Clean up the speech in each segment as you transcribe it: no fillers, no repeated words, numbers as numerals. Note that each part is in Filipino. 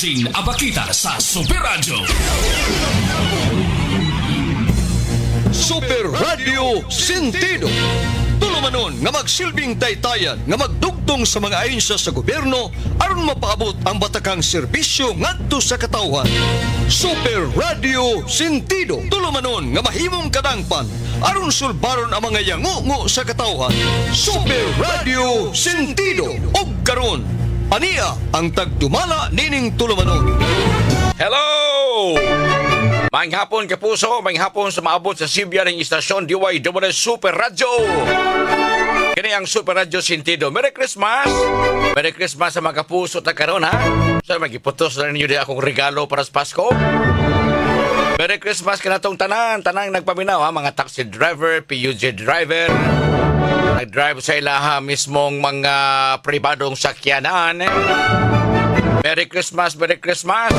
Arjing Abakita sa Super Radio. Super Radio Sentido. Tulumanon nga magsilbing taytayan nga magdugtong sa mga ahensya sa gobyerno aron mapaabot ang batakang serbisyo ngadto sa katawhan. Super Radio Sentido. Tulumanon nga mahimong kadangpan aron sulbaron ang mga yangungo sa katawhan. Super Radio Sentido. Og karon ania ang tagdumala nining tulumanon. Hello! Maayong hapon kapuso, maayong hapon sa maabot sa Sibya ng istasyon DYWS Super Radio. Kini ang Super Radio Sentido. Merry Christmas! Merry Christmas sa mga kapuso ta karon ha. Sa magiputos na ninyo di akong regalo para sa Pasko. Merry Christmas kanatong tanang nagpaminaw ha, mga taxi driver, PUJ driver. Nag-drive sa ilaha mismong mga pribadong sakyanan. Merry Christmas, Merry Christmas!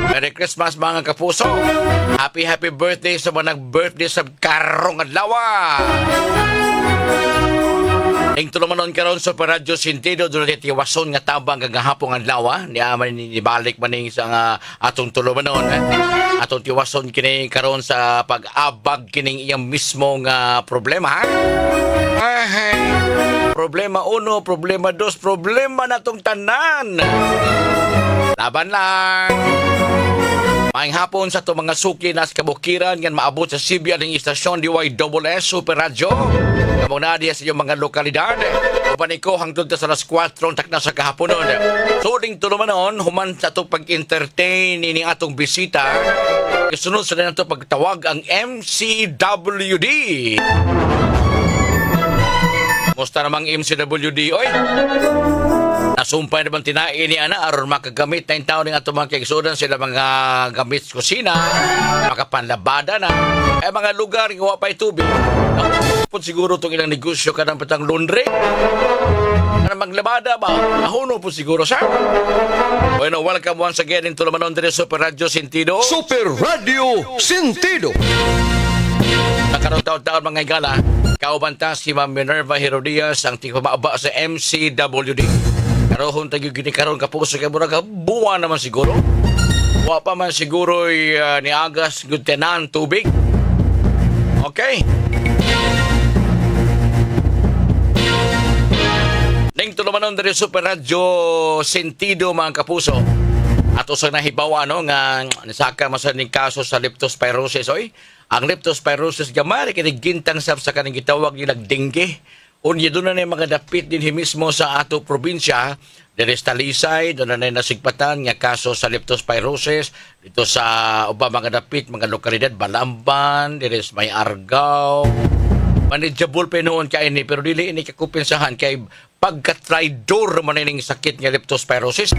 Merry Christmas mga kapuso. Happy birthday sa mga nag-birthday sa karong adlaw. Ing tulumanon karon sa Radyo Sentido doon tiwason nga tabang gagahapong adlaw. Niya man nibalik maning sa atong tulumanon. Atong tiwason kini karon sa pag-abag kining iyang mismong problema. Problema 1, problema 2, problema natong tanan. Laban lang. Maayong hapon sa itong mga suki na sa kabukiran nga maabot sa Sibya ng istasyon DYWS Super Radio. Kamong nadia sa inyong mga lokalidad. Upan ko hangtod sa alas 4 takna sa kahaponon. Suling tulumanon, human sa itong pag-entertain ni atong bisita. Kasunod sa na ito pagtawag ang MCWD. Musta namang MCWD, oy? Nasumpay naman tinain ni Ana aron makagamit na yung tao ng atong mga kaigsudan sila mga gamit sa kusina, makapanlabada na, mga lugar nga wapay tubig. Nakupot siguro itong ilang negosyo ka ng patang laundry. Ano maglabada ba? Nahuno po siguro siya. Bueno, welcome once again in Tulumanon dire Super Radio Sentido. Super Radio Sentido. Nakaroon taon-taon mga igala, kaubanta si Ma'am Minerva Herodias ang tigpamaba sa MCWD. Karoon tayo ginikaroon kapuso kay murag buwan naman siguro. Wa pa man siguro ni Agas Gudtenan tubig. Okay. Ning tulumanon diri Super Radio Sentido mga kapuso. Ato sa nahibaw nga nisaka masaning kaso sa leptospirosis oy. Ang leptospirosis gamay kini gintang sa kaning gitawag ni nagdengge. Unya doon na mga dapit din mismo sa ato probinsya, diri sa Talisay, doon na nasigpatan nga kaso sa leptospirosis, dito sa uba mga dapit, mga lokalidad, Balamban, diri sa May Argao. Manageable pa noon kay ini, pero dili ini kakumpensahan kay pagka-traidor man ning sakit nga leptospirosis.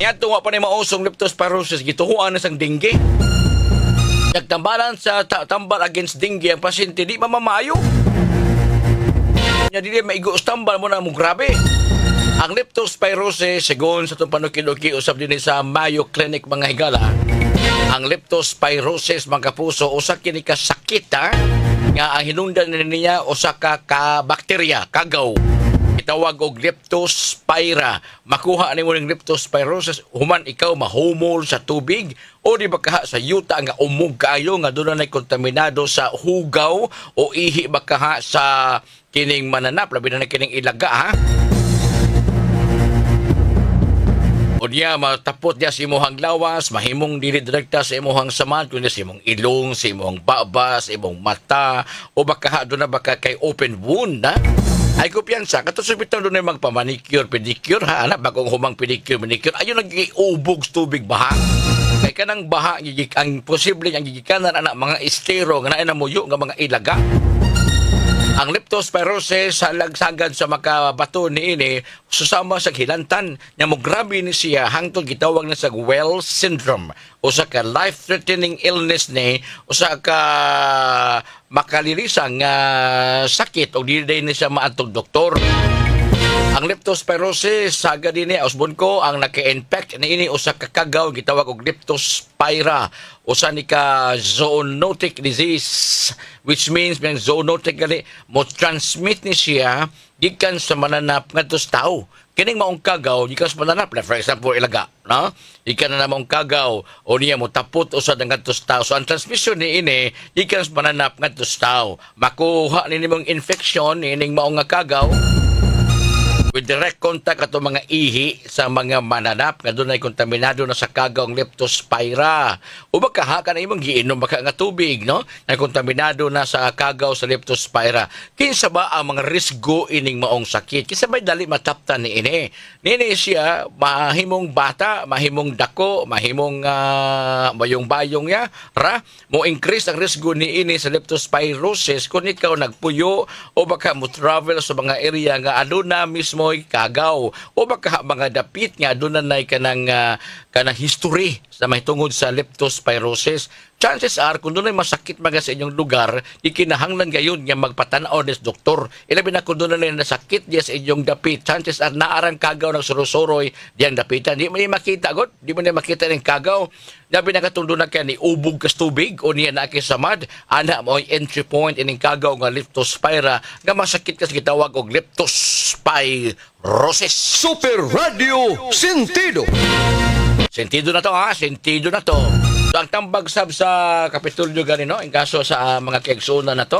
Niya tuwa pa ni mausong leptospirosis, gituhuan na sang dengue. Nagtambalan sa tambal against dengue ang pasyente, di mamamayo. Nya dili maigos tambal mo na mo grabe. Ang leptospirosis sigon sa itong panukiluki usab din sa Mayo Clinic mga higala. Ang leptospirosis mga kapuso usa kini ka sakit nga ang hinungdan niya usa ka bakterya kagaw. Itawag og leptospira. Makuha nimo ning leptospirosis human ikaw mahumol sa tubig o di ba kaha sa yuta nga umog kaayo nga doon na kontaminado sa hugaw o ihi ba kaha sa kining mananap labi na kining ilaga ha. O diya matapot diya sa imuhang lawas, mahimong dili direkta sa imuhang samad kundi sa imong ilong, sa imong baba, sa imong mata o baka doon na baka kay open wound na. Ay kumpiyansa, katusubitan doon na magpamanicure, pedicure ha, anak, bagong humang pedicure, manicure, ayun nag-iubog tubig baha. Kaya ka ng baha, ang posible ang gigikanan, anak, mga estero, nga nainamuyo, nga mga ilaga. Ang leptospirosis salagsagad sa makabato ni ini susama sa hilantan nya mo grabe ni siya hangtod gitawag na sa Wells syndrome usa ka life-threatening illness ni usa ka makalilisang sakit o dili ni siya maadtog doktor. Ang leptospirosis sagad dinhi usbon ko ang naka-infect niini usa ka kagaw gitawag og leptospira usa ni ka zoonotic disease which means yung zoonotic gali mo transmit ni siya gikan sa mananap ngadto sa tao. Kining maong kagaw gikan sa mananap, for example ilaga, no? Gikan na maong kagaw o niya mo tapot usad ngadto sa tao. So ang transmission ni ini gikan sa mananap ngadto sa tao. Makuha ni nimong infection ining maong nga kagaw with direct contact ato mga ihi sa mga mananap nga dunay kontaminado na sa kagaw ang Leptospira. O baka ha ka na imong giinom baka nga tubig, no? Na kontaminado na sa kagaw sa Leptospira. Kinsa ba ang mga risgo ining maong sakit? Kinsa may dali mataptan ni ini? Nini siya mahimong bata, mahimong dako, mahimong bayong-bayong ya, mo increase ang risgo ni ini sa leptospirosis kung ikaw nagpuyo o baka mo travel sa mga area nga aduna mismo kagaw o baka mga dapit nga aduna nay kanang history sa mahitungod sa leptospirosis. Chances are, kung doon ay masakit mga sa inyong lugar, ikinahanglan gayon nga magpatanaw des doktor. Ilabi na kung doon ay nasakit diya sa inyong dapit, chances are naarang kagaw ng surusuroy diyang dapitan. Di mo niya makita, God. Di mo niya makita ng kagaw. Nabi na katong doon na kaya ni ubog kas tubig o niya na akisamad, ana mo ay entry point ining kagaw nga leptospira nga masakit kasi gitawag og leptospirosis. Super Radio Sentido. Sentido na to ha, sentido na to. So, ang tambag sab sa Kapitolyo ganino, ang kaso sa mga kaigsunan na to,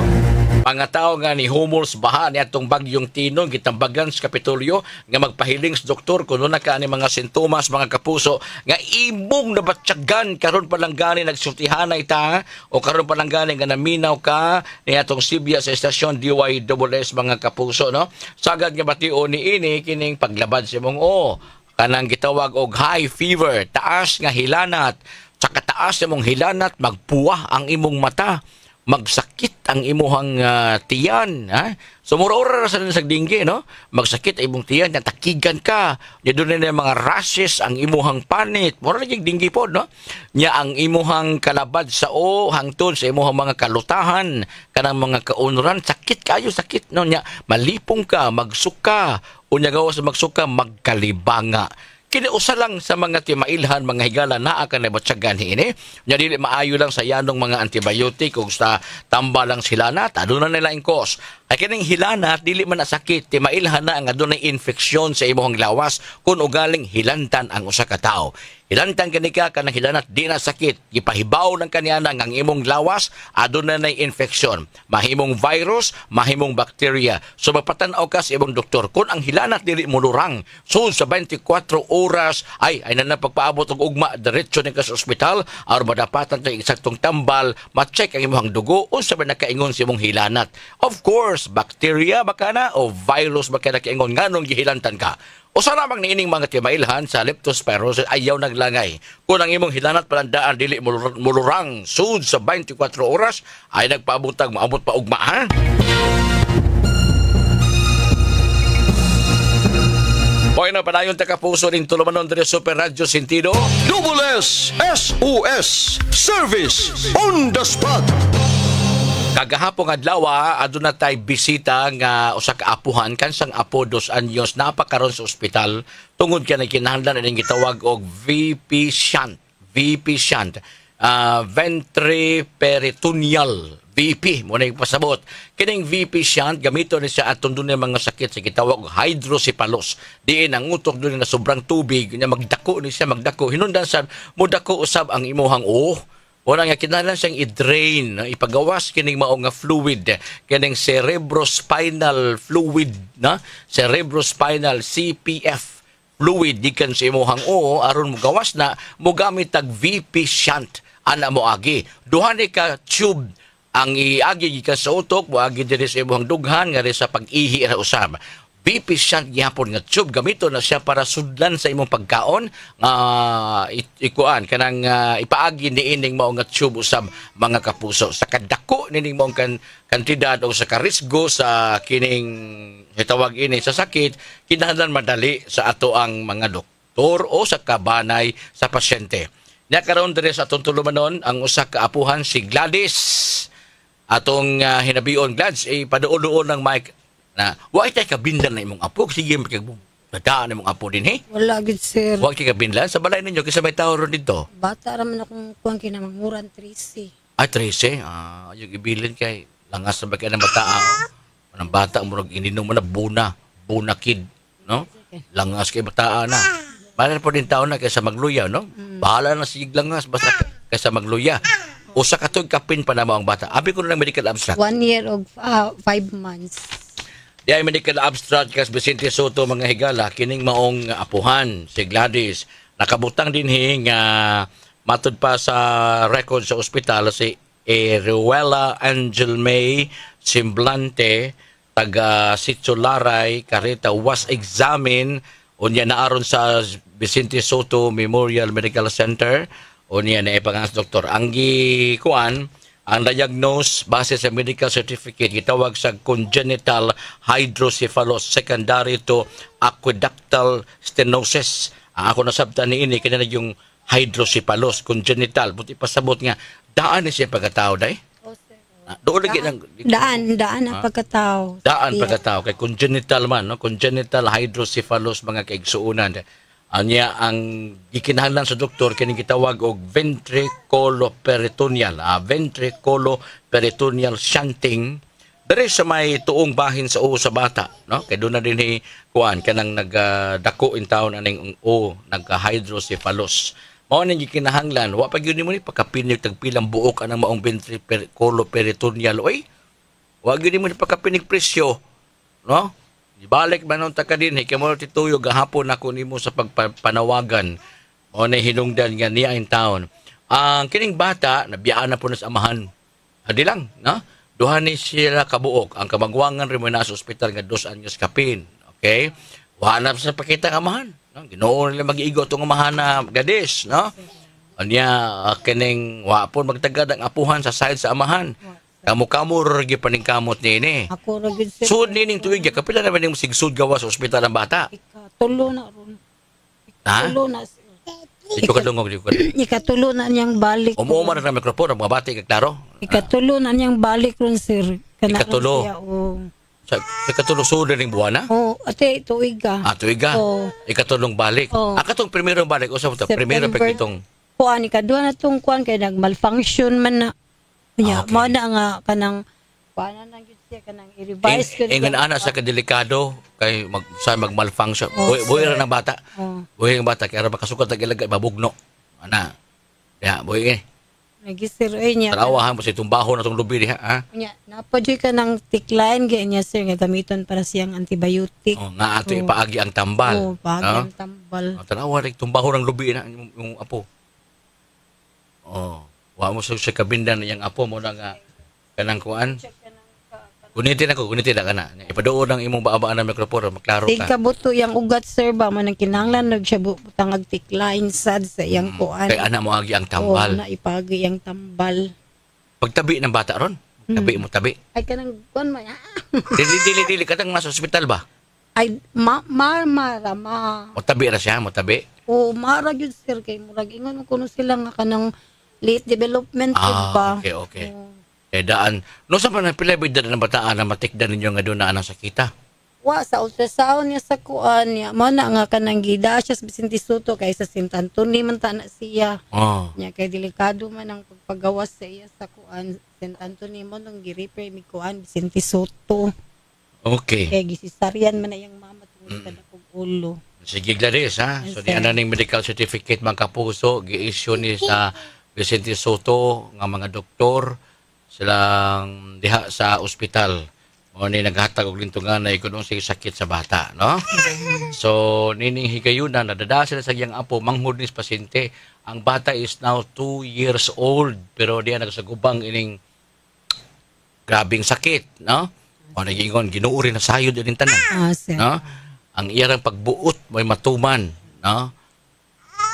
mga tao nga ni humors baha ni atong bagyong Tinong gitambagan sa Kapitolyo nga magpahiling sa doktor kung na ka ni mga sintomas mga kapuso nga imong nabatyagan karon pa lang gani nagsultihanay ta o karon pa lang gani nga naminaw ka ni atong Sibya sa estasyon DYSS mga kapuso, no? Sagad nga bation ni ini kining paglabad sa imong kanang gitawag og high fever, taas nga hilanat. Sa kataas imong hilanat, magpuwa ang imong mata, magsakit ang imuhang tiyan. Ha? So, mura-ura sa dinggi, no? Magsakit ang imong tiyan, natakigan ka. Nya doon na mga rashes, ang imuhang panit. Mura na yung dinggi po, no? Nya ang imuhang kalabad sa hangtod sa imuhang mga kalutahan, kanang mga kaunuran, sakit kayo, sakit, no? Nya malipong ka, magsuka, o nya gawa sa magsuka, magkalibanga. Kiniusa lang sa mga timailhan, mga higala na akan na batsagan ini. Nya dili maayo lang sa yanong mga antibiotic kung sa tamba lang sila na, aduna nila ang cause. Ay kining hilanat, dili man nasakit, timailhan na ang adunay infeksyon sa imong lawas kung ugaling hilantan ang usa ka tawo. Hilantan kanika kanang hilanat di na sakit, gipahibaw ng kaniana ang imong lawas aduna nay infeksyon, mahimong virus, mahimong bacteria. So mapatan-aw ka sa imong doktor kung ang hilanat dili molurang sud sa 24 oras ay na pagpaabot og ugma diretso ni ka sa ospital aron madapatan ta eksaktong tambal, ma-check ang imong dugo unsa ba nakaingon sa imong hilanat. Of course, bacteria baka na o virus baka na kaingon nganong gihilantan ka. O sa lamang niining mga timailhan sa leptospirosis ayaw naglangay. Kung ang imong hilanat palandaan dili mulurang sud sa 24 oras ay nagpaabutag maabot pa ugma ha. Boy na padayon ta kapuso ning tulumanon diri Super Radio Sentido. Double S SOS Service on the spot. Kagahapon adlaw aduna tay bisita nga usa ka apuhan kansang apo 2 anyos napakaron sa ospital tungod kay kinahanglan ining gitawag og VP shunt ventriperitoneal VP mo na pasabot kining VP shunt gamito ni siya atong dunay mga sakit sa gitawag og hydrocephalus diin ang utok dunay na sobrang tubig nya magdako ni siya magdako hinungdan sa modako usab ang imuhang wala nga kinahanglan siyang i-drain, ipagawas kining mao nga fluid, kining cerebrospinal fluid, na cerebrospinal CPF fluid gikan sa imong aron mogawas na mogamit tag VP shunt ana mo agi. Duha ni ka tube ang iagi gikan sa utok, moagi diri sa imong dughan nga sa pag-ihi ra usab. VP shunt gihapon nga tube gamito na siya para sudlan sa imong pagkaon ikuan kanang ipaagi niining mao nga tube usab mga kapuso sa kadako nining mao kantidad o sa karisgo sa kining hitawag ini sa sakit kinahanglan madali sa ato ang mga doktor o sa kabanay sa pasyente. Nya karon diri sa atong tulumanon ang usa ka apuhan si Gladys atong hinabion Glads paduol-duol ng mic na wa tay kabinlan na imong apo sige magdaan imong apo din Wala gid sir. wa tay kabinlan sa balay ninyo kisa may tawo ron dito Bata raman akong kuang kinamanghuran 13. 13 yung ibilin kay langas sa bagay ng bata Ang bata mo ininom mo na buna kid, no? Langas kay bataan na. Para po din taon na kaysa magluya, no? Bahala na si langas basta kaysa magluya. Usa ka tuig kapin pa na mo ang bata. Abi ko na lang medical abstract. 1 year og 5 months. Di ay medical abstract kas Vicente Soto mga higala kining maong apuhan si Gladys. Nakabutang din nga matud pa sa record sa ospital si Ruela Angel May Simblante taga Sitio Laray Carreta was examined unya naaron sa Vicente Soto Memorial Medical Center unya na ipangas doktor Anggi Kuan ang diagnose base sa medical certificate gitawag sa congenital hydrocephalus secondary to aqueductal stenosis. Ako nasabtan ni ini kanya yung hydrocephalus congenital buti pasabot nga daan ni siya pagkatao day. Doon lagi ng Daan ang pagkatao. daan pagkatao kay congenital man no congenital hydrocephalus mga kaigsuunan. Anya ang gikinahanglan sa doktor kining gitawag og ventriculoperitoneal ventriculoperitoneal shunting diri sa may tuong bahin sa uho sa bata no kay doon na din ni kuan kanang nagdako in taon aning nagka-hydrocephalus mao ning gikinahanglan wa pa gyud nimo ni pagkapinig tagpilang buok anang maong ventriculoperitoneal oy wa gyud nimo ni pagkapinig presyo no ibalik man nung taka din kay mo tituyo gahapon ako nimo sa pagpanawagan mao na hinungdan nga niya in town ang kining bata nabiyaan na po na sa amahan adi lang no duha ni sila kabuok ang kamagwangan rin mo na sa ospital nga 2 anyos kapin okay wala sa pakita ng amahan no Ginoo nila mag-iigo tong amahan na gadis no anya kining wa po magtagad ang apuhan sa side sa amahan kamo gi paningkamot ni Ako ra gid sir. sud nining tuig kapila naman ning sigsud gawa sa ospital ang bata Ikatulo na ron. ha Tulo na sir. dito ka dungog dito ka Ikatulo na niyang balik. umuuma na ng mikropono mga bata kay klaro Ikatulo na niyang balik ron sir. Ikatulo? Siya, oh. sa katulong ning buwan na Oh, ate tuig ka. tuiga Oo. ikatulong balik katong primerong balik usa to primero September. pag itong Kuan ikaduha na tong kuan kay nag-malfunction man na. Nya, Okay. mao na nga kanang kuan na gyud siya kanang i-revise ko. ingon ana sa kadelikado kay magmalfunction buhi ra ng bata Oh. buhi ng bata kaya ra makasukat ang ilagay mabugno ana ya buhi Nagisir ay niya. tarawahan mo sa itong baho na itong lubi diha ha Nya, napadyoy ka ng tikline gaya niya sir nga gamiton para siyang antibiotic. nga ato ipaagi ang tambal Oh, bagay ang tambal. tanawa rin itong baho ng lubi na yung apo wa mo sa kabindan yung apo mo na nga kanang kuan gunitin na kana ipaduod ang imong baabaan ng mikropono maklaro Tig ka kabuto yang ugat sir ba man ang kinahanglan nag siya butang tikline sad sa iyang kuan. kay ana mo agi ang Oh, tambal na ipagi yang tambal. pagtabi ng bata ron tabi mo tabi Ay kanang kuan man. dili katang nasa ospital ba Ay mara. mo tabi ra siya mo tabi O mara gyud sir kay murag ingon kuno sila nga kanang late development gyud ba. okay daan no sa man pila bidad ng bataan na matikdan ninyo nga doon na anang sakita Wa sa ultrasound niya sa kuan niya mo na nga kanang gida siya sa Vicente Soto kay sa St. Anthony man ta na siya. Nya kay delikado man ang pagpagawas sa iya sa kuan St. Anthony mo nang gi-repair mi kuan Vicente Soto. okay Kay gisisaryan man na yang mama tungod kada kog ulo. sige Gladys ha so Yes, di sir. ana ning medical certificate man kapuso gi-issue ni sa Vicente Soto nga mga doktor silang diha sa ospital mo ni naghatag og lintungan na kuno sig sakit sa bata no so nining higayunan nadada sila sa iyang apo manghud ni pasyente ang bata is now 2 years old pero diya nagsagubang ining grabing sakit no o nagingon ginuuri na sayod ining tanan Sir. no ang iyang pagbuot may matuman no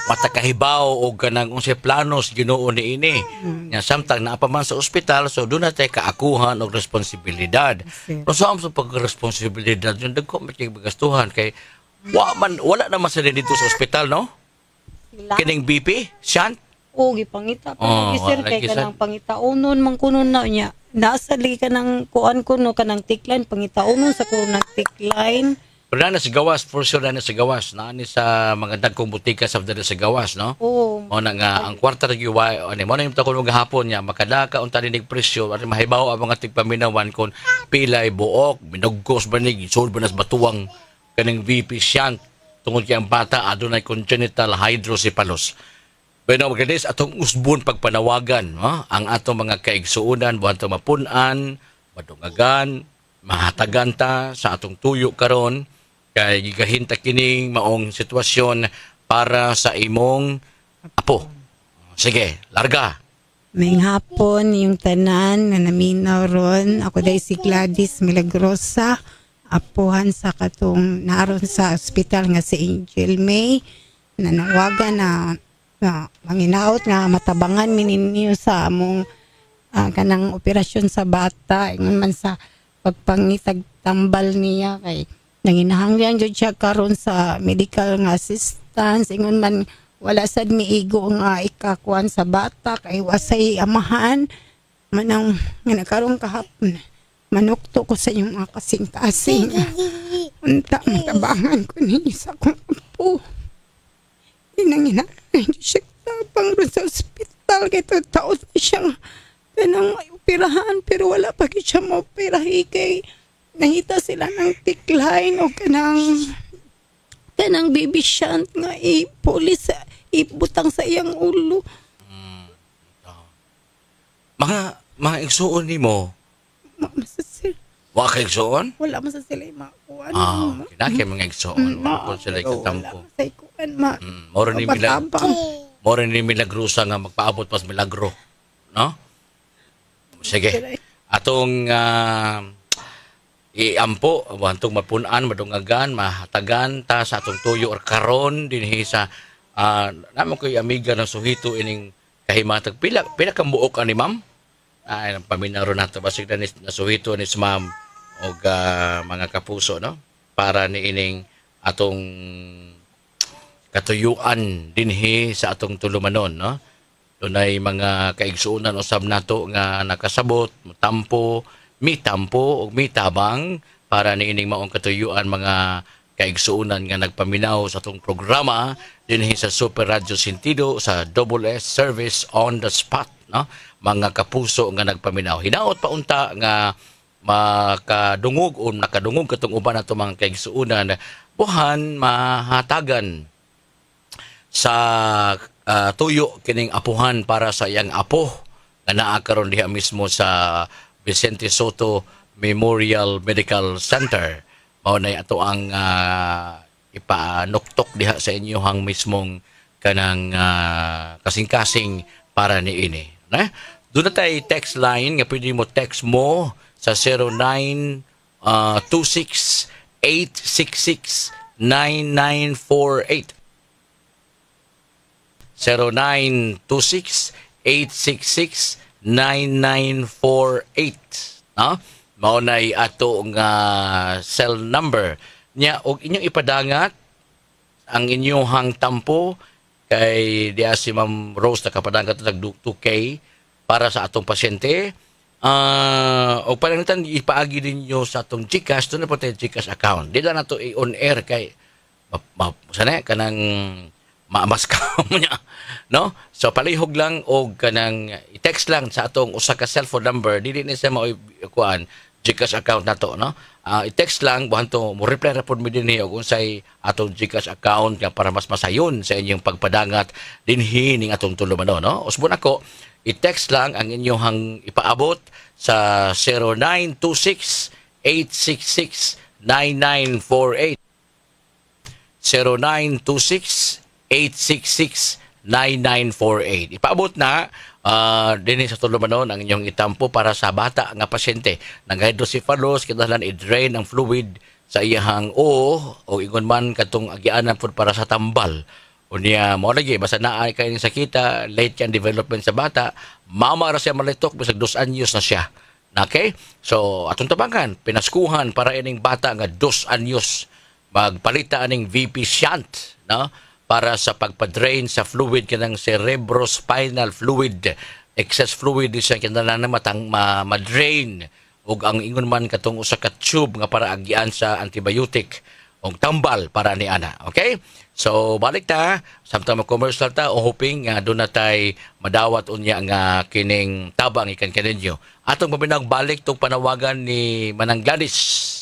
matakahibaw o kanang unsay planos Ginoo ni ini nya samtang naa pa man sa ospital so doon na tayo kaakuhan og responsibilidad Sir. no sa pagresponsibilidad yung dagko may magastuhan kay wala naman sila dito sa ospital no Sila. kining BP shunt O gipangita pa Oh, lagi sir kay lagi, sir. kanang pangitaunon man kuno na niya. Nasa lagi kanang kuan kuno kanang tikline pangitaunon sa kuno ng tikline. pero na sa gawas for sure na sa gawas na ni sa mga dagkong butika sa dali sa gawas no Oh, Mo na nga ang kwarta ra giway ani mo na yung takon nga hapon niya makadaka unta dinig presyo at mahibaw ang mga tigpaminawan kon pilay buok minugkos ba ni gisul ba nas batuwang kaning VP siyang tungod kay ang bata adunay congenital hydrocephalus. Pero magkadis atong usbon pagpanawagan ang atong mga kaigsuonan buwan to mapun-an, madungagan, mahatagan ta sa atong tuyo karon kay gigahinta kining maong sitwasyon para sa imong apo. Sige, larga. May hapon yung tanan na naminaw ron. Ako dahil si Gladys Milagrosa. Apuhan sa katong naroon sa ospital nga si Angel May. Nanawagan na manginaot nga matabangan mininyo sa among kanang operasyon sa bata. Ingon man sa pagpangitag tambal niya kay nanginahanglan jud siya karon sa medical nga assistance. Ingon man wala sad miigo nga ikakuan sa bata kay wasay amahan manang nga karon kahapon manukto ko sa inyong mga kasing-kasing unta matabangan ko ninyo sa akong apo. Nanginahanglan siya tabang ron sa ospital kay taon na siyang kanang operahan pero wala pa siya maoperahi kay nahita sila ng decline o kanang baby shunt nga ipulis ibutang sa iyang ulo. Mga igsuon nimo. Masasir. Wa kay igsuon? Wala man sa sila makuan. Kinakay mga igsuon. Wa sila katampo. Sa ikuan ma. Moro ni milagrusa nga magpaabot pas milagro. No? Sige. Atong iampo, wantong mapun-an, madungagan, mahatagan ta sa atong tuyo or karon dinhi sa naman ko'y amiga ng suhito ining kahimatag. Pila kang buok ani ma'am? Ay, paminaro nato basig na nasuhito ni ma'am o mga kapuso, no? Para ni ining atong katuyuan dinhi sa atong tulumanon, no? Dunay mga kaigsuonan usab nato nga nakasabot, mitampo o mitabang para ni ining maong katuyuan mga kaigsuonan nga nagpaminaw sa atong programa dinhi sa Super Radio Sentido sa Double S Service on the Spot, no? Mga kapuso nga nagpaminaw. Hinaot pa unta nga makadungog o nakadungog katong uban nato mga kaigsuonan buhan mahatagan sa tuyo kining apuhan para sa iyang apo nga naa karon diha mismo sa Vicente Soto Memorial Medical Center. Mao nay ato ang ipanuktok diha sa inyohang mismong kanang kasing-kasing para niini. Doon na tayo text line nga pwede mo text mo sa 0926-866-9948. 0926-866-9948. No? Maunay ato nga cell number nya og inyong ipadangat ang inyong tampo kay diya si Ma'am Rose nakapadangat tag 2K para sa atong pasyente. O panangitan ipaagi ninyo sa atong GCash, doon na po tayo GCash account. Di lang na ito i-on air kay sana kanang maamas ka mo niya. No? So palihog lang o kanang i-text lang sa atong usa ka cellphone number. Dili na siya mauikuan GCash account na to. No? I-text lang, buhan to, mo reply na po mo din niyo kung sa'y atong GCash account nga para mas masayon sa inyong pagpadangat dinhi ning atong tulumanon. No? Usbon ako, i-text lang ang inyong ipaabot sa 0926-866-9948. 0926-866-9948. Ipaabot na din sa tulumanon ang inyong itampo para sa bata nga pasyente ng hydrocephalus, kinahanglan i-drain ang fluid sa iyahang o ingon man katong agianan pud para sa tambal. Unya mo lagi basta naa kay ning sakita, late yan development sa bata, mama ra siya malitok bisag 2 anyos na siya. Okay? So atong tabangan, pinaskuhan para ining bata nga 2 anyos magpalita aning VP shunt, no? Para sa pagpa-drain sa fluid kanang cerebrospinal fluid, excess fluid siya kinahanglan ma-drain ug ang ingon man katong usa ka tube nga para agian sa antibiotic o tambal para ni ana. Okay? So balik ta samtang mag-commercial ta o hoping nga doon na tay madawat unya nga kining tabang ikan kaninyo. Atong pabinang balik tong panawagan ni Manang Gladys.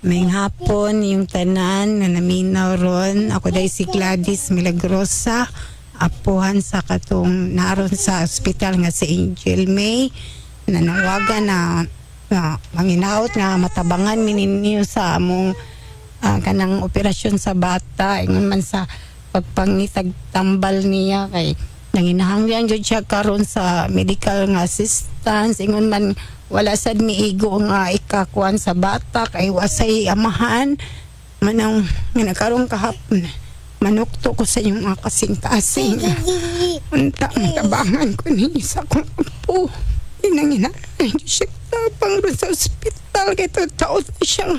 May hapon yung tanan na naminaw ron. Ako dahil si Gladys Milagrosa. Apuhan sa katong naroon sa ospital nga si Angel May. Nanawagan na manginaot nga matabangan mininyo sa among kanang operasyon sa bata ingon man sa pagpangitag tambal niya kay nanginahanglan jud siya karon sa medical nga assistance ingon man wala sad miigo nga ikakuan sa bata kay wasay amahan manang nakaron kahapon manukto ko sa inyong mga kasing-kasing unta matabangan ko ninyo sa akong apo inanginahan siya tapang ron sa ospital kay taon na siya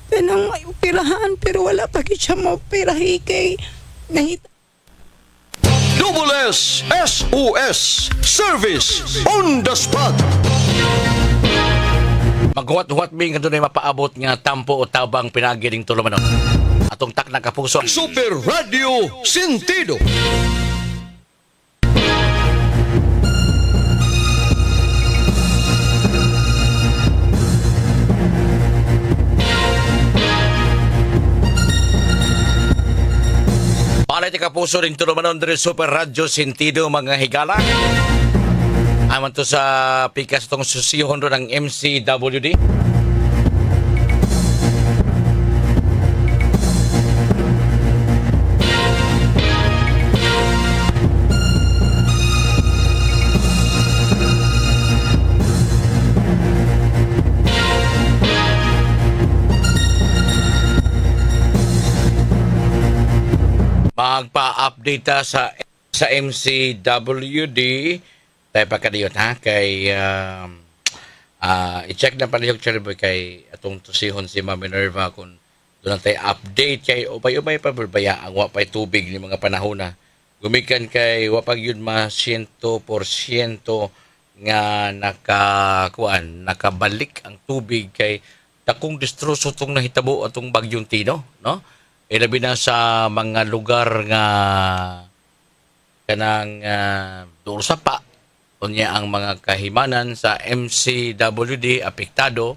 kanang may operahan pero wala pa siya maoperahi kay nahita. Double S SOS Service on the spot. Maghuwat-huwat ming nga doon ay mapaabot nga tampo o tabang pinagiling tulumanon. Atong taknang kapuso. Super Radio Sentido. Palay ti kapuso ring tulumanon diri Super Radio Sentido mga higala. Aman to sa pikas tong susihon ro ng MCWD. Magpa-update ta sa MCWD tayo pa kadiyot ha kay i-check na pala yung cherry boy kay atong tusihon si Ma'am Minerva kung doon tayo update kay ubay-ubay pa berbaya ang wapay tubig ni mga panahon na gumikan kay wapag yun 100% nga nakabalik ang tubig kay takong distroso tong nahitabo atong bagyong Tino no. Ilabi na sa mga lugar nga kanang doon sa pa unya ang mga kahimanan sa MCWD apektado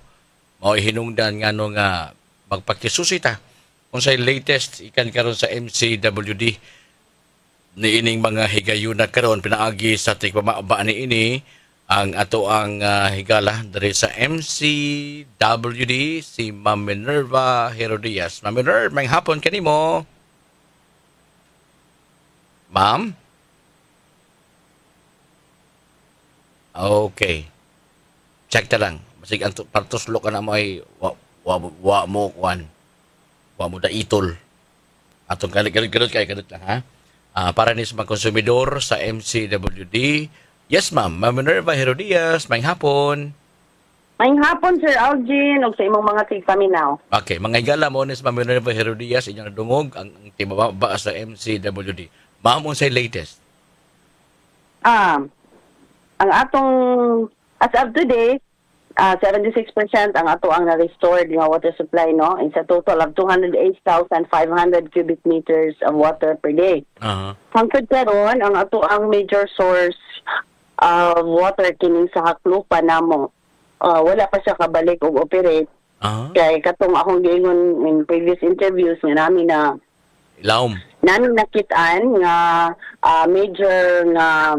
mao hinungdan nga no nga magpakisusita kung sa latest ikan karon sa MCWD niining mga higayuna karon pinaagi sa tigpamaba ni ini ang ato ang higala dari sa MCWD si Ma'am Minerva Herodias. Ma'am Minerva, may hapon kanimo. Ma'am? Okay. Check ta lang. Masig ang partuslo ka na mo ay wa mo kwan. Wa mo da itol. Atong galit kay kadot lang ha. Para ni sa mga konsumidor sa MCWD. Yes, ma'am. Ma'am Minerva Herodias, may hapon. May hapon, Sir Algin, o sa imong mga tigpaminaw. Okay, mga higala mo ni sa Ma'am Minerva Herodias, inyong nadungog ang timababa sa MCWD. Ma'am, unsay latest? Ang atong, as of today, 76% ang ato ang na-restored nga water supply, no? It's a total of 208,500 cubic meters of water per day. Hangtod karon ang ato ang major source water kining sa Haklupa namo wala pa siya kabalik og operate kay katong akong giingon in previous interviews nga namin na namin nakit-an nga major nga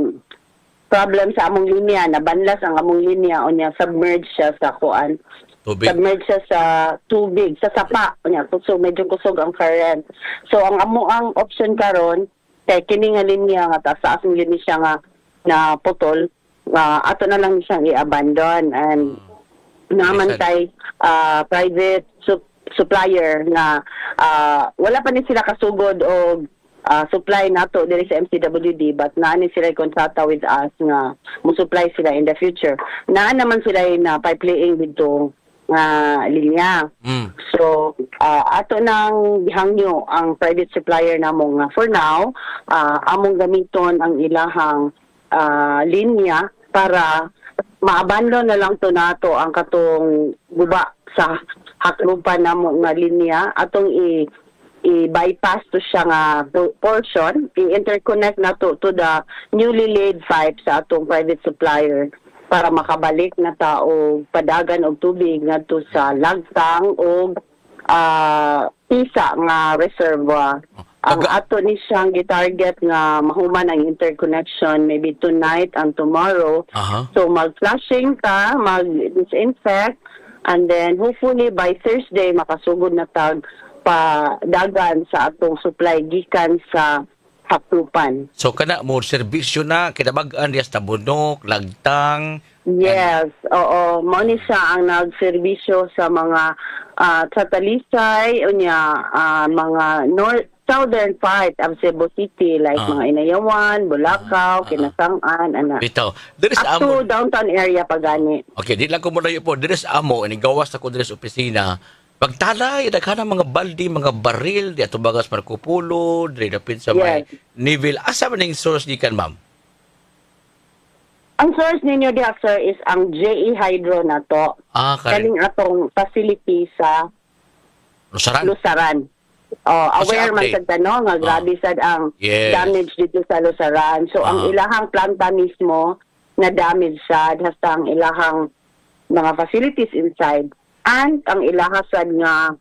problem sa among linya na banlas ang among linya unya submerged siya sa kuan submerged siya sa tubig sa sapa unya so medyo kusog ang current so ang amo ang option karon kay kini nga linya nga taas ang linya siya nga na putol, ato na lang siyang i-abandon and naman tay private supplier na wala pa ni sila kasugod o supply nato diri sa MCWD but naani sila kontrata with us nga mo supply sila in the future. Naan naman sila na pipe-laying dito linya. So, ato nang gihangyo ang private supplier namong for now, among gamiton ang ilahang linya para maabandon na lang to nato ang katong guba sa Haklupa namo nga linya atong i-bypass to siya nga portion, i-interconnect na to the newly laid pipe sa atong private supplier para makabalik na tao padagan og tubig ngadto sa lagtang o pisa nga reservoir. Ang ato ni siyang gitarget nga mahuman ang interconnection maybe tonight and tomorrow. So mag-flushing ka, mag-disinfect, and then hopefully by Thursday makasugod na tag padagan sa atong supply gikan sa Haktupan. So kana mo serbisyo na kinabagan diya sa Tabunok, Lagtang. Yes, oo, mao ni siya ang nagserbisyo sa mga sa Talisay unya mga southern part of Cebu City like mga Inayawan, Bulacau, Kinasangan, ana. Bitaw, there is up to downtown area pagani. Okay, di lang ko muna po. There is amo ini gawas ako dire sa opisina. Pagtalay, daghana mga baldi, mga baril, di ato bagas Marco Polo, di dapit sa may Nivil. Asa man ning source gikan, ma'am? Ang source ninyo diha, sir, is ang JE Hydro na to. Kaling atong facility sa Lusaran. Aware man sa tanong, nga grabe sad ang damage dito sa Lusaran. So, ang ilahang planta mismo na damage sad, hasta ang ilahang mga facilities inside. And ang ilahasad nga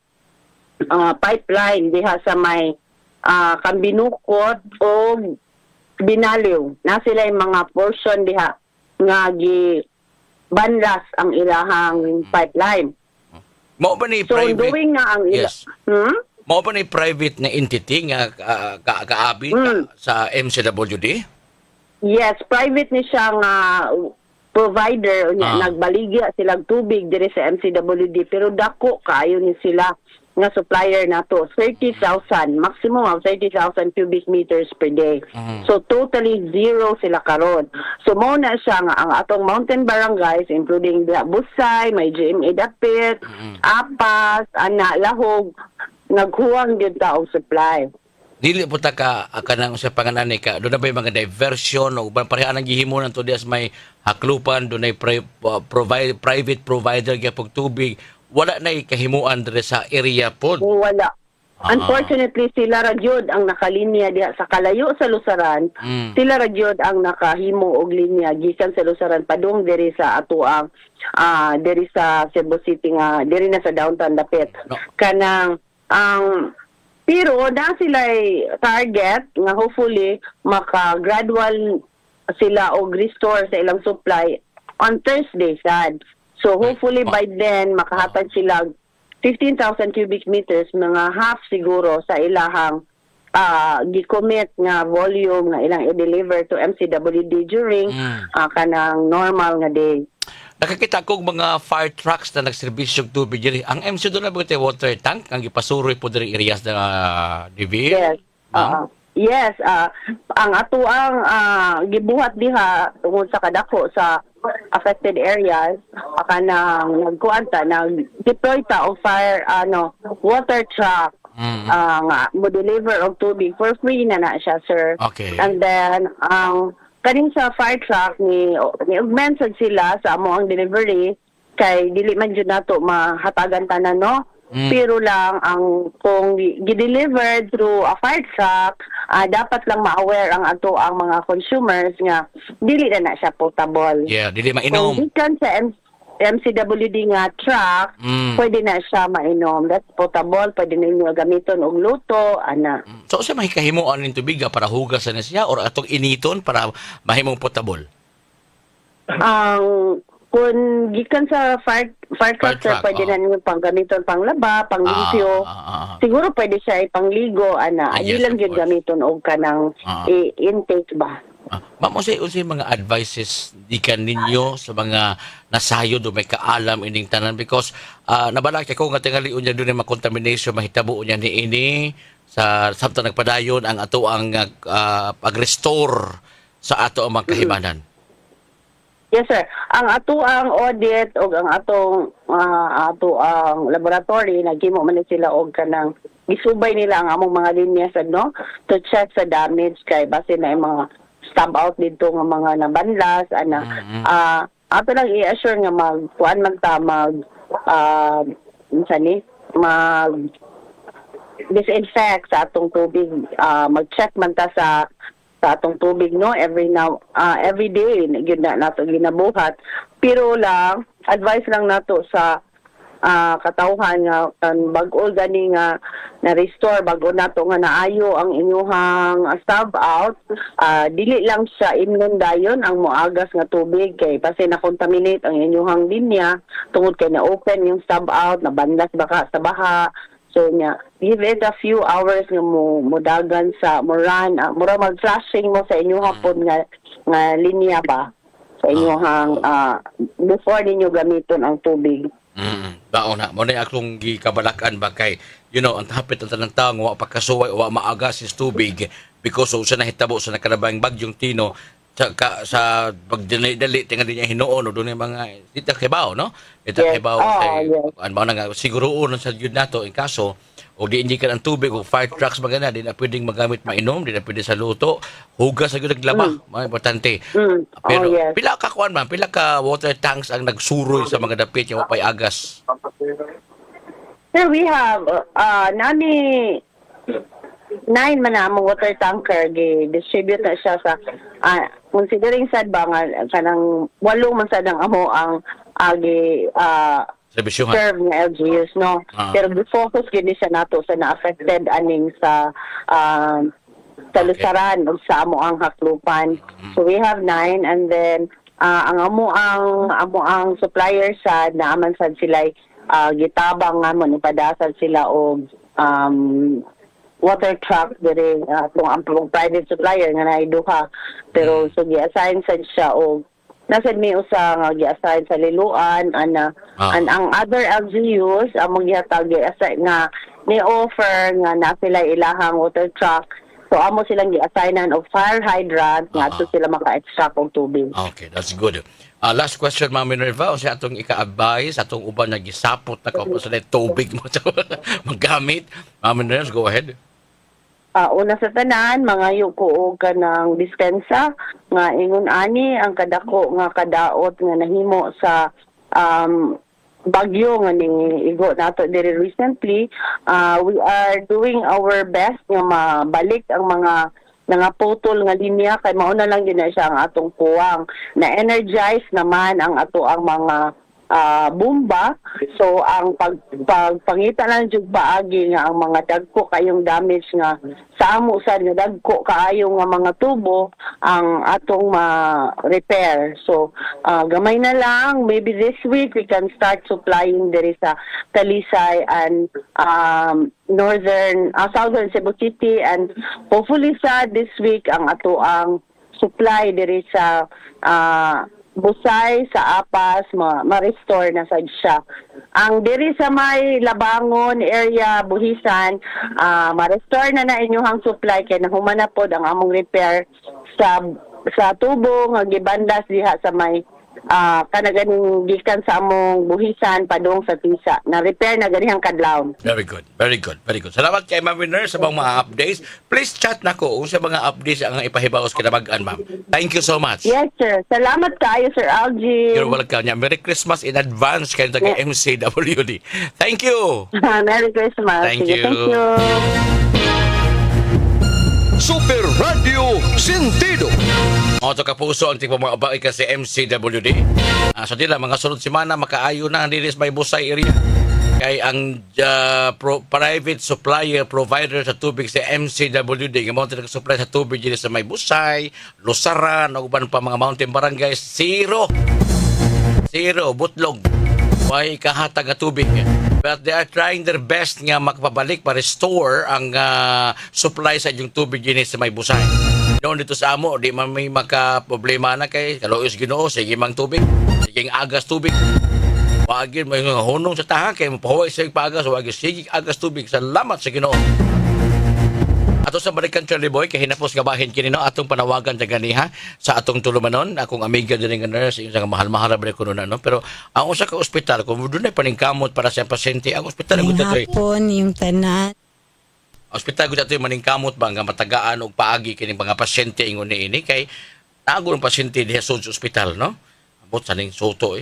pipeline diha sa may Kambinukot o Binaliw. Na sila yung mga portion diha nga banlas ang ilahang pipeline. Mao ba ni so, private? doing na ang Mao ba ni private na entity nga kaabit sa MCWD? Yes, private ni siya nga provider nagbaligya silang tubig dire sa MCWD pero dako kaayo ni sila nga supplier nato 30,000 maximum of 30,000 cubic meters per day. So totally zero sila karon. So mo na siya nga ang atong mountain barangays including Busay, may GMA Dapit, Apas, ana Lahog naghuwang gyud ta og supply. Dili po ta ka kanang sa panganani ka doon na ba yung mga diversion o pareha nang gihimo nan to dias may haklupan doon ay private provider gyapon tubig wala na kahimuan dire sa area pod. Wala. Unfortunately sila ra gyud ang nakalinya diha sa kalayo sa Lusaran. Sila ra gyud ang nakahimo og linya gikan sa Lusaran padung diri sa atuang diri sa Cebu City nga diri na sa downtown dapit. Kanang pero na sila target nga hopefully maka-gradual sila o restore sa ilang supply on Thursday sad. So hopefully by then makahatag sila 15,000 cubic meters mga half siguro sa ilahang gi-commit nga volume nga ilang i-deliver to MCWD during kanang normal nga day. Nakakita ko mga fire trucks na nagserbisyong tubig diri. Ang MC doon na ba water tank ang gipasuroy po diri areas na DV? Yes. Yes, ang ato ang gibuhat diha tungod sa kadako sa affected areas kanang nagkuanta nag-deploy ta og fire water truck nga mo deliver og tubig for free na siya, sir. Okay. And then kaning sa fire truck ni augment sila sa amo ang delivery kay dili man jud nato mahatagan tanan no. Pero lang ang kung gi-delivered through a fire truck dapat lang ma-aware ang ato ang mga consumers nga dili na siya potable. Yeah, dili mainom. Kung gikan sa MCWD nga truck, pwede na siya mainom. That's potable, pwede ninyo gamiton og luto, ana. So sa mahikahimuan ning tubig para hugasan na siya or atong initon para mahimong potable? Kung gikan sa fire truck, pwede na ninyo pang gamiton pang laba, pang limpyo. Siguro pwede siya ipangligo, ana. Yes, lang yun gamiton og kanang intake ba. Ma'am, unsay mga advices dikan ninyo sa mga nasayo do may kaalam ining tanan because nabalak ko nga tingali unya dunay mga contamination mahitabo unya niini sa samtang nagpadayon ang ato ang pag-restore sa ato ang mga kahibanan. Yes, sir. Ang ato ang audit o ang ato ang laboratory naghimo man sila og kanang gisubay nila ang among mga linya sad no to check sa damage kay base na mga stab out dito nga mga nabanlas ana ato lang i-assure nga disinfect sa atong tubig. Mag-check man ta sa atong tubig, no, every day gyud na nato ginabuhat. Pero lang advice lang nato sa katawhan nga bag-o gani nga na-restore, bag-o nato nga naayo ang inyuhang stub out, dili lang siya imnon dayon ang moagas nga tubig kay kasi na-contaminate ang inyuhang linya tungod kay na-open yung stub out, nabandas baka sa baha. So give it a few hours nga mudagan sa run, mura mag-flushing mo sa inyong hapon nga linya ba sa inyong before ninyo gamiton ang tubig. Baon na mo na akong gikabalakan ba kay ang hapit ang tanang tao wa pagkasuway wa maaga sis tubig because sa nahitabo sa nakarabang bagyong Tino sa pagdali tinga din niya hinuon o doon yung mga dita kibaw, no? Dita kibaw ano ba nga siguroon sa jud nato in kaso o di indikan ang tubig o fire trucks magana di na pwedeng magamit mainom, di na pwede sa luto, hugas sa gyud naglaba, importante. Pero pila ka kuan man, pila ka water tanks ang nagsuroy sa mga dapit yung mapay agas? Sir, we have nani 9 man na among water tanker gi-distribute na siya sa considering sad ba nga kanang 8 man sad ang amo ang serve nga LGUs, no? Pero focus gini siya nato sa na-affected aning sa Lusaran o sa amo ang Haklupan. So we have 9 and then ang amo ang supplier sad naaman sad sila gitabang nga mo ipadasal sila og water truck diri ang private supplier nga naiduha pero so gi-assign sad siya og nasad may usa nga gi-assign sa Liloan and ang other LGUs among gihatag gi-assign nga ni-offer nga na sila ilahang water truck so amo silang gi-assignan og fire hydrant nga ato sila maka-extract og tubig. Okay, that's good. Last question, Ma'am Minerva, o siya atong ika-advise, atong uban na gisapot na ko sa tubig mo magamit. Ma'am Minerva, go ahead. Una sa tanan, mga yuko ka ng dispensa, nga ingon ani ang kadako nga kadaot nga nahimo sa bagyo nga ning igo nato diri recently. We are doing our best nga mabalik ang mga putol nga linya kay mauna lang yun na siya ang atong puwang na energize naman ang ato ang mga bomba. So ang pagpangita lang jud paagi nga ang mga dagko kayong damage nga sa amo sad nga dagko kaayo nga mga tubo ang atong ma-repair. So gamay na lang, maybe this week we can start supplying diri sa Talisay and southern Cebu City and hopefully sa this week ang ato ang supply diri sa Busay sa Apas ma-restore na sad siya. Ang diri sa may Labangon area Buhisan ma-restore na inyong supply kay nahuman na pod ang among repair sa tubo nga gibandas diha sa may kanaganing gikan sa among Buhisan padung sa Tisa na repair na ganihang kadlaw. Very good. Salamat kay Ma'am Winner sa mga updates. Please chat nako kung sa mga updates ang ipahibaos kinabagan, ma'am. Thank you so much. Yes, sir. Salamat kayo, Sir Algie. You're welcome. Merry Christmas in advance kayo taga MCWD. Thank you. Merry Christmas. Thank you. Thank you. Super Radio Sentido. Mga kapuso ang tingpong mga abay kasi MCWD. So dila mga sunod semana makaayo na ang dinis may Busay area. Kay ang private supplier provider sa tubig sa MCWD nga mountain supply sa tubig dili sa may Busay, Lusaran, ug uban pa mga mountain barangays zero butlog. Way kahatag nga tubig. But they are trying their best nga makapabalik pa-restore ang supply sa inyong tubig din sa may Busay. Doon dito sa amo, di man may maka-problema na kay kaloyos Ginoo, sige mang tubig, sige agas tubig. Wagin may hunong sa taha kay mapahuway sa pagas, wagin sige agas tubig. Salamat sa Ginoo. Ato sa balikan Charlie Boy, kay hinapos nga bahin kini no atong panawagan sa ganiha sa atong tulumanon. Akong amiga diri nga nurse, yung mahal-mahal ba ko no, pero ang usa ka ospital kung dunay paningkamot para sa pasyente, ang ospital gud datoy. Hapon yung tanan. Ospital gud datoy maningkamot ba nga matagaan og paagi kining mga pasyente ingon niini kay nago ng pasyente diha sa ospital, no? Abot sa ning soto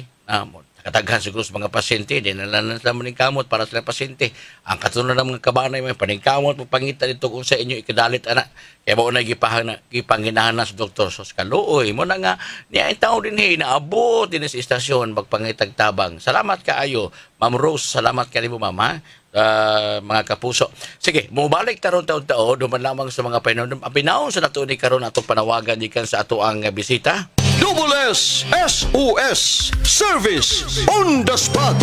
Kataghan siguro sa mga pasyente, di nalalan sa maningkamot para sa pasyente. Ang katunod ng mga kabanay, may paningkamot, magpangita dito kung sa inyo ikadalit, anak. Kaya mo na gipanginahan na sa doktor. So, kaluoy mo na nga, niya ang tao din, naabot din sa istasyon, magpangitag tabang. Salamat kaayo, Ma'am Rose, salamat ka rin mo, Mama, mga kapuso. Sige, mubalik taron taon-tao, duman lamang sa mga pinaon sa nato ni karon atong panawagan dikan sa ato ang bisita. Double S, SOS, Service on the Spot.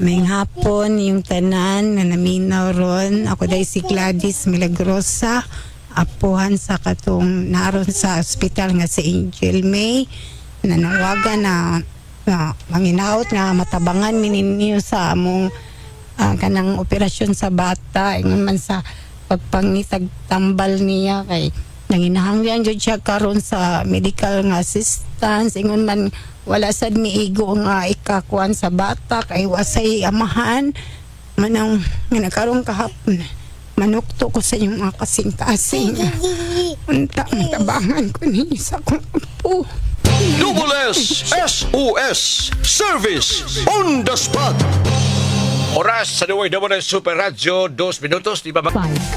May hapon yung tanan na naminaw ron. Ako dahil si Gladys Milagrosa, apuhan sa katong naroon sa ospital nga si Angel May. Nanawagan na manginaot nga matabangan mininyo sa among kanang operasyon sa bata. Ingon man sa pagpangitag tambal niya kay nanginahanglan jud siya karon sa medical nga assistance. Ingon man wala sad miigo nga ikakuan sa bata kay wasay amahan manang nagkaroon kahapon manukto ko sa inyong mga kasing-kasing unta matabangan ko ninyo sa akong apo. Double S, SOS, Service on the Spot. Oras sa Duway Double S Super Radio, 2 minutos, di ba?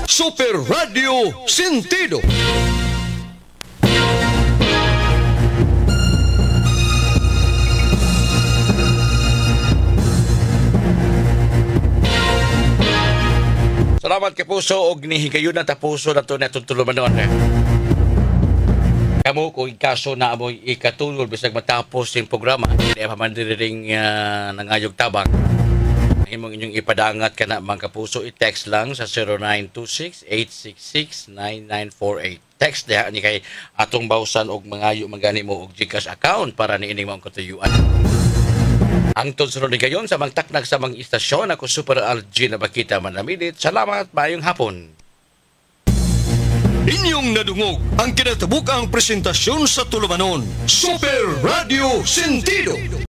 Super Radio Sentido. Salamat kapuso og nihigayon na tapuso na ito na tutulumanon. Kamu kung kaso na amoy ikatulol bisag matapos yung programa, hindi pa man ring nangayog tabang. Imong inyong ipadangat ka na mga kapuso, i-text lang sa 0926-866-9948. Text niya ni kay atong bawsan og mangayo magani mo og GCash account para niining mong katuyuan. Ang tunsunod ni gayon sa magtaknag sa mga istasyon, ako Super Algie na Bakita Manamilit. Salamat, mayong hapon. Inyong nadungog ang kinatabukang presentasyon sa tulumanon, Super Radio Sentido.